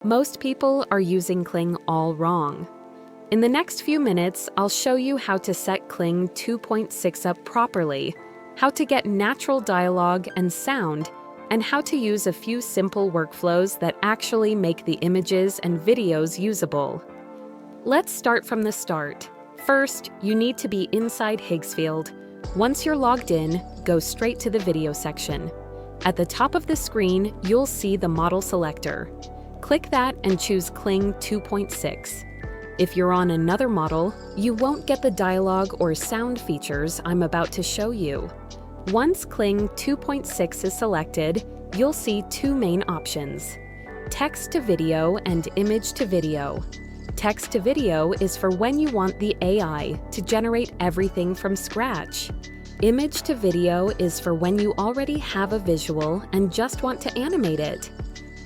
Most people are using Kling all wrong. In the next few minutes, I'll show you how to set Kling 2.6 up properly, how to get natural dialogue and sound, and how to use a few simple workflows that actually make the images and videos usable. Let's start from the start. First, you need to be inside Higgsfield. Once you're logged in, go straight to the video section. At the top of the screen, you'll see the model selector. Click that and choose Kling 2.6. If you're on another model, you won't get the dialogue or sound features I'm about to show you. Once Kling 2.6 is selected, you'll see two main options: text to video and image to video. Text to video is for when you want the AI to generate everything from scratch. Image to video is for when you already have a visual and just want to animate it.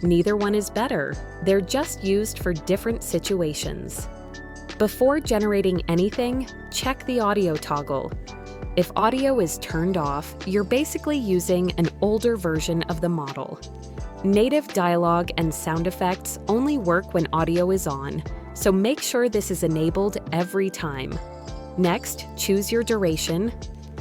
Neither one is better, they're just used for different situations. Before generating anything, check the audio toggle. If audio is turned off, you're basically using an older version of the model. Native dialogue and sound effects only work when audio is on, so make sure this is enabled every time. Next, choose your duration.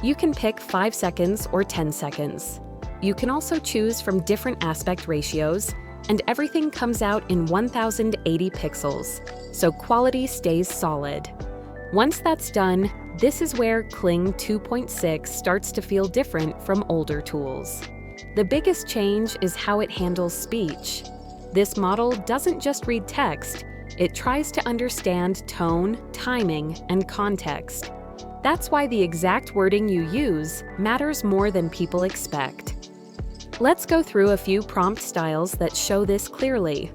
You can pick 5 seconds or 10 seconds. You can also choose from different aspect ratios, and everything comes out in 1080 pixels, so quality stays solid. Once that's done, this is where Kling 2.6 starts to feel different from older tools. The biggest change is how it handles speech. This model doesn't just read text, it tries to understand tone, timing, and context. That's why the exact wording you use matters more than people expect. Let's go through a few prompt styles that show this clearly.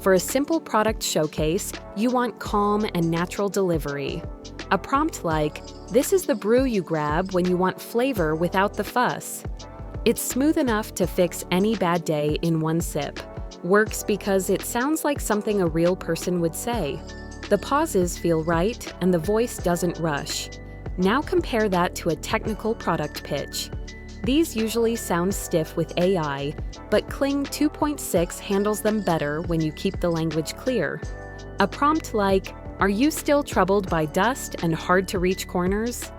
For a simple product showcase, you want calm and natural delivery. A prompt like, "This is the brew you grab when you want flavor without the fuss." It's smooth enough to fix any bad day in one sip. Works because it sounds like something a real person would say. The pauses feel right and the voice doesn't rush. Now compare that to a technical product pitch. These usually sound stiff with AI, but Kling 2.6 handles them better when you keep the language clear. A prompt like, "Are you still troubled by dust and hard-to-reach corners?"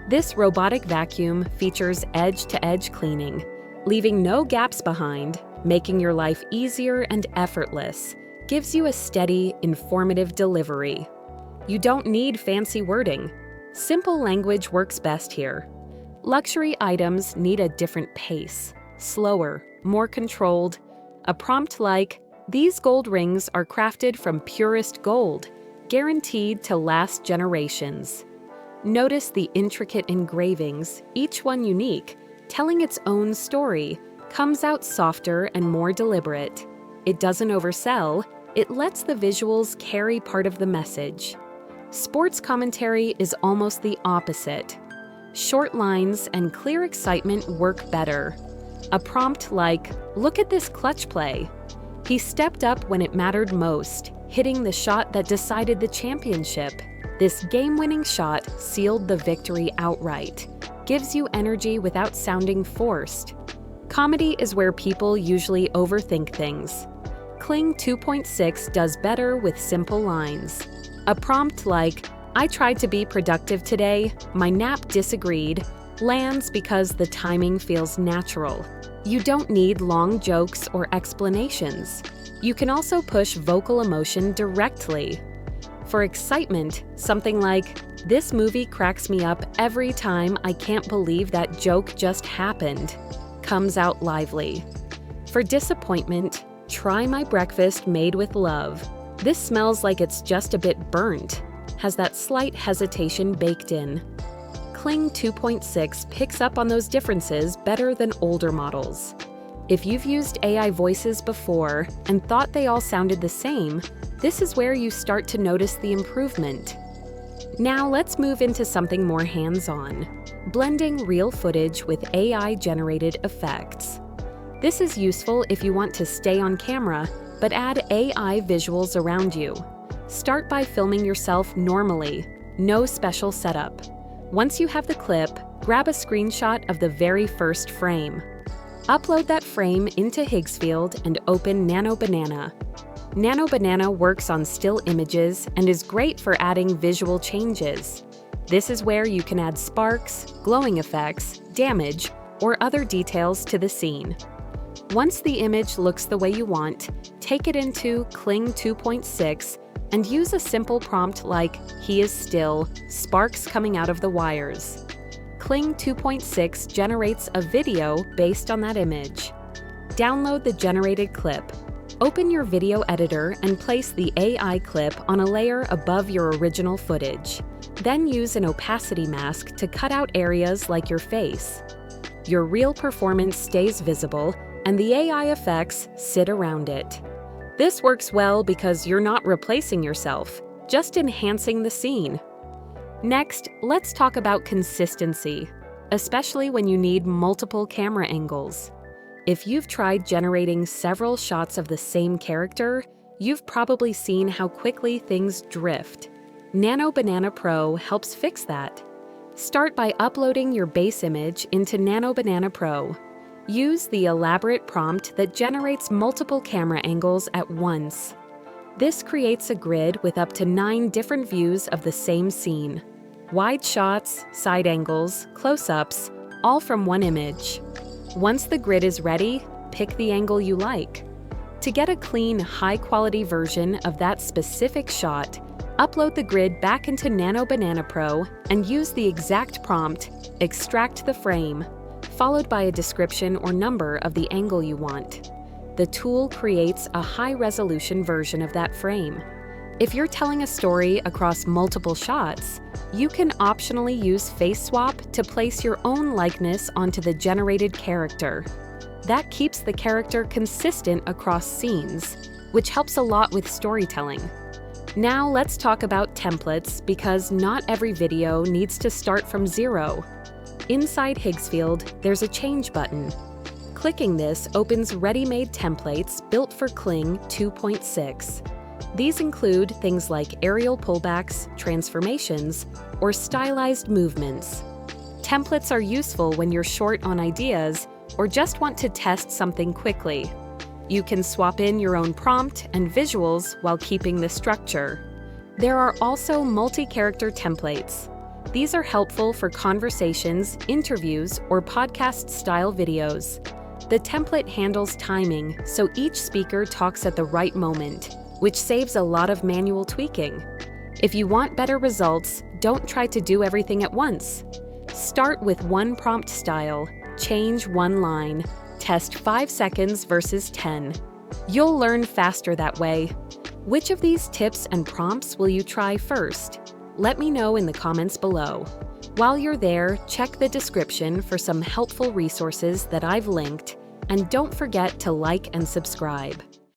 This robotic vacuum features edge-to-edge cleaning, leaving no gaps behind, making your life easier and effortless, gives you a steady, informative delivery. You don't need fancy wording. Simple language works best here. Luxury items need a different pace, slower, more controlled. A prompt like, "These gold rings are crafted from purest gold, guaranteed to last generations." Notice the intricate engravings, each one unique, telling its own story, comes out softer and more deliberate. It doesn't oversell, it lets the visuals carry part of the message. Sports commentary is almost the opposite. Short lines and clear excitement work better. A prompt like, "Look at this clutch play. He stepped up when it mattered most, hitting the shot that decided the championship. This game-winning shot sealed the victory outright." Gives you energy without sounding forced. Comedy is where people usually overthink things. Kling 2.6 does better with simple lines. A prompt like, "I tried to be productive today, my nap disagreed," lands because the timing feels natural. You don't need long jokes or explanations. You can also push vocal emotion directly. For excitement, something like, "This movie cracks me up every time, I can't believe that joke just happened," comes out lively. For disappointment, "Try my breakfast made with love. This smells like it's just a bit burnt," has that slight hesitation baked in. Kling 2.6 picks up on those differences better than older models. If you've used AI voices before and thought they all sounded the same, this is where you start to notice the improvement. Now let's move into something more hands-on, blending real footage with AI-generated effects. This is useful if you want to stay on camera, but add AI visuals around you. Start by filming yourself normally, no special setup. Once you have the clip, grab a screenshot of the very first frame. Upload that frame into Higgsfield and open Nano Banana. Nano Banana works on still images and is great for adding visual changes. This is where you can add sparks, glowing effects, damage, or other details to the scene. Once the image looks the way you want, take it into Kling 2.6 and use a simple prompt like "he is still, sparks coming out of the wires." Kling 2.6 generates a video based on that image. Download the generated clip. Open your video editor and place the AI clip on a layer above your original footage. Then use an opacity mask to cut out areas like your face. Your real performance stays visible, and the AI effects sit around it. This works well because you're not replacing yourself, just enhancing the scene. Next, let's talk about consistency, especially when you need multiple camera angles. If you've tried generating several shots of the same character, you've probably seen how quickly things drift. Nano Banana Pro helps fix that. Start by uploading your base image into Nano Banana Pro. Use the elaborate prompt that generates multiple camera angles at once. This creates a grid with up to 9 different views of the same scene. Wide shots, side angles, close-ups, all from one image. Once the grid is ready, pick the angle you like. To get a clean, high-quality version of that specific shot, upload the grid back into Nano Banana Pro and use the exact prompt, "extract the frame," followed by a description or number of the angle you want. The tool creates a high-resolution version of that frame. If you're telling a story across multiple shots, you can optionally use Face Swap to place your own likeness onto the generated character. That keeps the character consistent across scenes, which helps a lot with storytelling. Now let's talk about templates, because not every video needs to start from zero. Inside Higgsfield, there's a Change button. Clicking this opens ready-made templates built for Kling 2.6. These include things like aerial pullbacks, transformations, or stylized movements. Templates are useful when you're short on ideas or just want to test something quickly. You can swap in your own prompt and visuals while keeping the structure. There are also multi-character templates. These are helpful for conversations, interviews, or podcast-style videos. The template handles timing, so each speaker talks at the right moment, which saves a lot of manual tweaking. If you want better results, don't try to do everything at once. Start with one prompt style, change one line, test 5 seconds versus 10. You'll learn faster that way. Which of these tips and prompts will you try first? Let me know in the comments below. While you're there, check the description for some helpful resources that I've linked, and don't forget to like and subscribe.